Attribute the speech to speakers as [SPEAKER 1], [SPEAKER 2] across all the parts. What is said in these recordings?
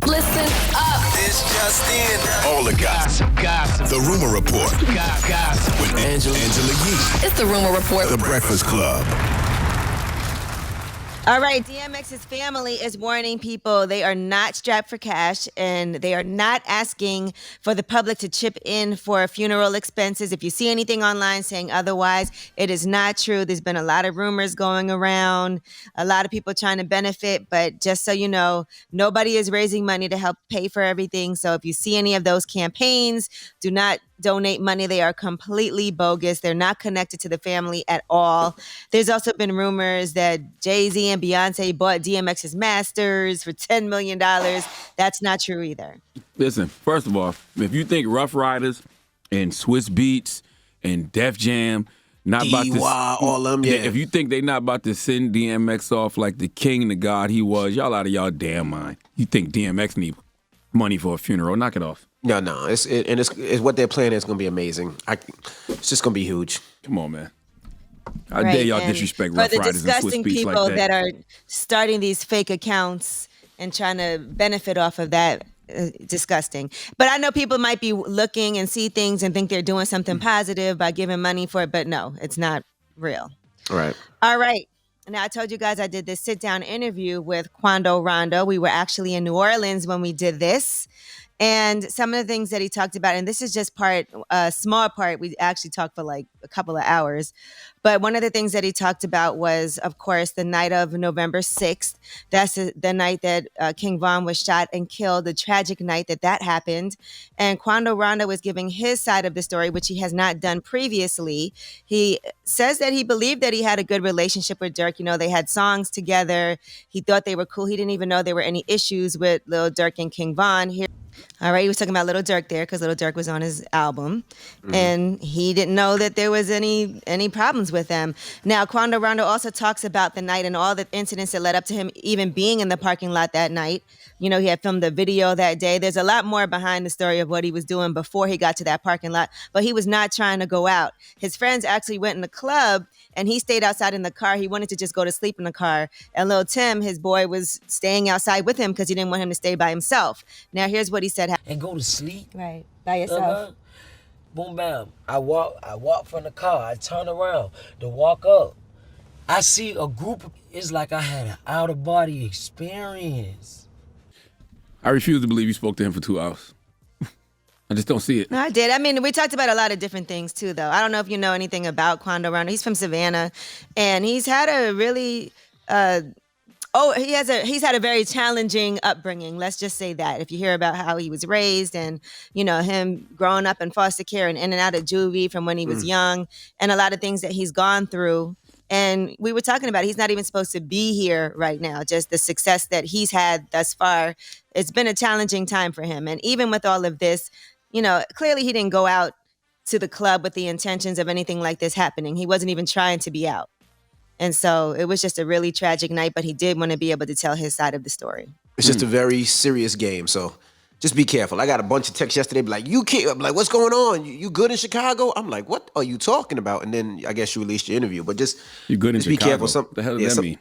[SPEAKER 1] Listen up.
[SPEAKER 2] This just in.
[SPEAKER 3] All the gossip. The Rumor Report. Gossip. With Angela Yee.
[SPEAKER 1] It's the Rumor Report.
[SPEAKER 3] The Breakfast Club.
[SPEAKER 4] All right, DMX's family is warning people they are not strapped for cash and they are not asking for the public to chip in for funeral expenses. If you see anything online saying otherwise, it is not true. There's been a lot of rumors going around, a lot of people trying to benefit, but just so you know, nobody is raising money to help pay for everything. So if you see any of those campaigns, do not donate money. They are completely bogus. They're not connected to the family at all. There's also been rumors that Jay-Z and Beyonce bought DMX's masters for $10 million. That's not true either.
[SPEAKER 5] Listen, first of all, if you think Rough Riders and Swiss Beats and Def Jam not about to,
[SPEAKER 2] all them, yeah.
[SPEAKER 5] If you think they not about to send DMX off like the king, the god he was, y'all out of y'all damn mind. You think DMX need money for a funeral? Knock it off.
[SPEAKER 2] No, it's what they're planning is going to be amazing. It's just going to be huge.
[SPEAKER 5] Come on, man. How dare y'all disrespect Rough Riders and Swiss Beats like that?
[SPEAKER 4] For the disgusting people that are starting these fake accounts and trying to benefit off of that, disgusting. But I know people might be looking and see things and think they're doing something positive by giving money for it, but no, it's not real.
[SPEAKER 2] Right.
[SPEAKER 4] All right. Now, I told you guys I did this sit-down interview with Quando Rondo. We were actually in New Orleans when we did this. And some of the things that he talked about, and this is just a small part, we actually talked for like a couple of hours. But one of the things that he talked about was, of course, the night of November 6th. That's the night that King Von was shot and killed, the tragic night that happened. And Quando Rondo was giving his side of the story, which he has not done previously. He says that he believed that he had a good relationship with Durk. You know, they had songs together. He thought they were cool. He didn't even know there were any issues with Lil Durk and King Von. All right, he was talking about Little Durk there because Little Durk was on his album, and he didn't know that there was any problems with them. Now, Quando Rondo also talks about the night and all the incidents that led up to him even being in the parking lot that night. You know, he had filmed the video that day. There's a lot more behind the story of what he was doing before he got to that parking lot, but he was not trying to go out. His friends actually went in the club, and he stayed outside in the car. He wanted to just go to sleep in the car. And Lil Tim, his boy, was staying outside with him because he didn't want him to stay by himself. Now, here's what he said.
[SPEAKER 6] And go to sleep.
[SPEAKER 4] Right, by yourself.
[SPEAKER 6] Boom, bam. I walk from the car. I turn around to walk up. I see a group of, it's like I had an out-of-body experience.
[SPEAKER 5] I refuse to believe you spoke to him for 2 hours. I just don't see it.
[SPEAKER 4] No, I did. I mean, we talked about a lot of different things too, though. I don't know if you know anything about Quando Rondo. He's from Savannah, and he's had a really he's had a very challenging upbringing. Let's just say that. If you hear about how he was raised and, you know, him growing up in foster care and in and out of juvie from when he was young, and a lot of things that he's gone through. And we were talking about, he's not even supposed to be here right now. Just the success that he's had thus far. It's been a challenging time for him. And even with all of this, you know, clearly he didn't go out to the club with the intentions of anything like this happening. He wasn't even trying to be out. And so it was just a really tragic night, but he did want to be able to tell his side of the story.
[SPEAKER 2] It's just a very serious game, so just be careful. I got a bunch of texts yesterday, be like, you can't, I'm like, what's going on? You good in Chicago? I'm like, what are you talking about? And then I guess you released your interview, but just,
[SPEAKER 5] You good in
[SPEAKER 2] just
[SPEAKER 5] Chicago?
[SPEAKER 2] be careful.
[SPEAKER 5] What the hell does that mean?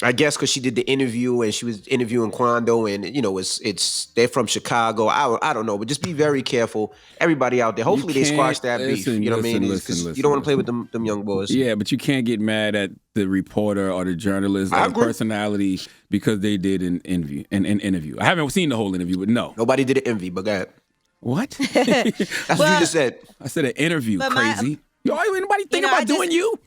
[SPEAKER 2] I guess because she did the interview and she was interviewing Quando, and you know it's they're from Chicago. I don't know, but just be very careful. Everybody out there, hopefully they squash that beef. You know what I mean? Because you don't want to play with them young boys.
[SPEAKER 5] Yeah, but you can't get mad at the reporter or the journalist or the personality because they did an interview. I haven't seen the whole interview, but no.
[SPEAKER 2] Nobody did an envy, but go ahead.
[SPEAKER 5] What?
[SPEAKER 2] That's what you just said.
[SPEAKER 5] I said an interview, crazy. Anybody think about doing you?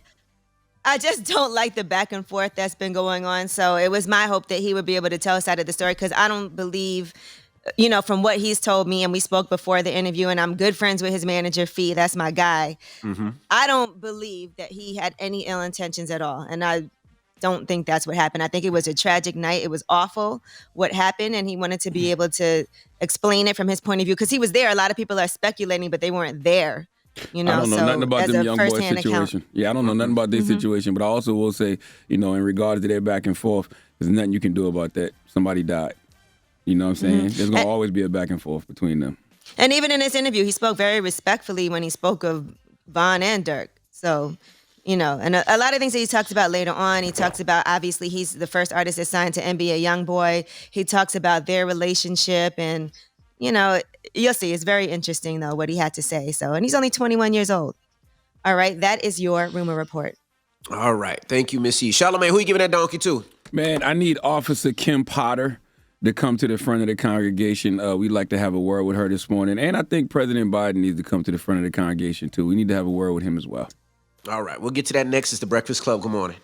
[SPEAKER 4] I just don't like the back and forth that's been going on. So it was my hope that he would be able to tell his side of the story, because I don't believe, you know, from what he's told me, and we spoke before the interview, and I'm good friends with his manager, Fee. That's my guy. Mm-hmm. I don't believe that he had any ill intentions at all. And I don't think that's what happened. I think it was a tragic night. It was awful what happened, and he wanted to be able to explain it from his point of view, because he was there. A lot of people are speculating, but they weren't there. You know,
[SPEAKER 5] I don't know nothing about them young boys' situation.
[SPEAKER 4] Account.
[SPEAKER 5] Yeah, I don't know nothing about their situation, but I also will say, you know, in regards to their back and forth, there's nothing you can do about that. Somebody died. You know what I'm saying? There's going to always be a back and forth between them.
[SPEAKER 4] And even in this interview, he spoke very respectfully when he spoke of Von and Durk. So You know, and a lot of things that he talks about later on. He talks about, obviously, he's the first artist that signed to NBA YoungBoy. He talks about their relationship, and, you know, you'll see. It's very interesting, though, what he had to say. So, and he's only 21 years old. All right, that is your rumor report.
[SPEAKER 2] All right, thank you, Missy. Charlamagne, who you giving that donkey to?
[SPEAKER 5] Man, I need Officer Kim Potter to come to the front of the congregation. We'd like to have a word with her this morning. And I think President Biden needs to come to the front of the congregation, too. We need to have a word with him as well.
[SPEAKER 2] All right, we'll get to that next. It's The Breakfast Club. Good morning.